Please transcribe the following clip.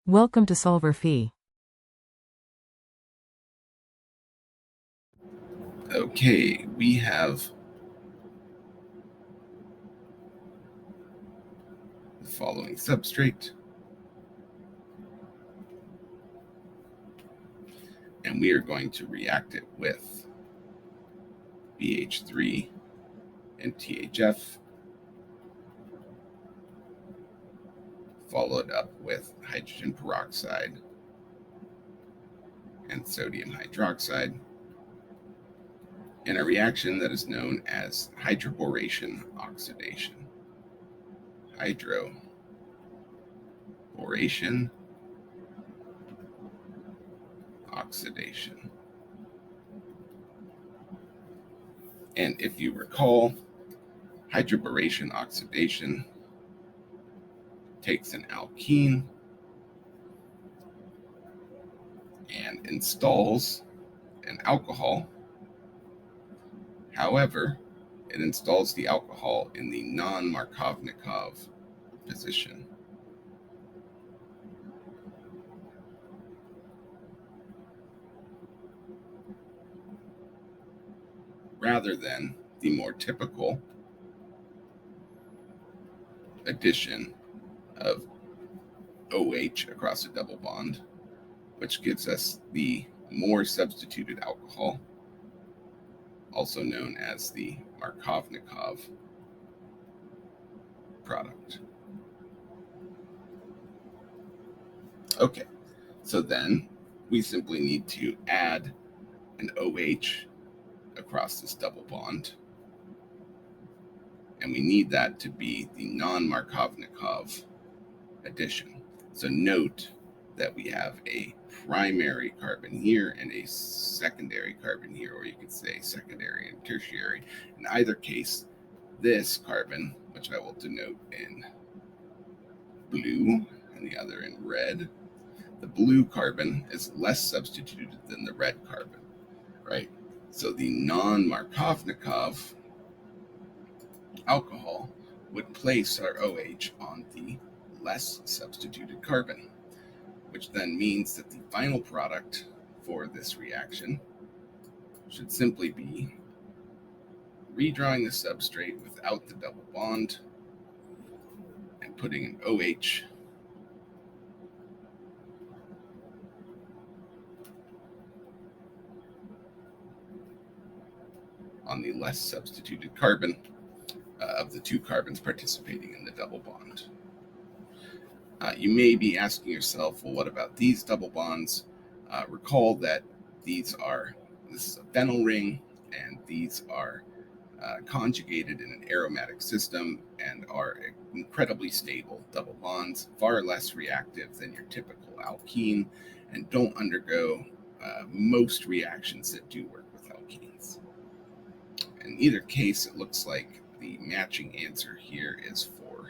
Welcome to solverfy. Okay, we have the following substrate, and we are going to react it with BH3 and THF, followed up with hydrogen peroxide and sodium hydroxide, in a reaction that is known as hydroboration oxidation. Hydroboration oxidation. And if you recall, hydroboration oxidation takes an alkene and installs an alcohol. However, it installs the alcohol in the non-Markovnikov position. Rather than the more typical addition of OH across a double bond, which gives us the more substituted alcohol, also known as the Markovnikov product. Okay, so then we simply need to add an OH across this double bond, and we need that to be the non-Markovnikov addition. So note that we have a primary carbon here and a secondary carbon here, or you could say secondary and tertiary. In either case, this carbon, which I will denote in blue and the other in red, the blue carbon is less substituted than the red carbon, right? So the non-Markovnikov alcohol would place our OH on the less substituted carbon, which then means that the final product for this reaction should simply be redrawing the substrate without the double bond and putting an OH on the less substituted carbon of the two carbons participating in the double bond. You may be asking yourself, well, what about these double bonds? Recall that this is a phenyl ring, and these are conjugated in an aromatic system and are incredibly stable double bonds, far less reactive than your typical alkene, and don't undergo most reactions that do work with alkenes. In either case, it looks like the matching answer here is for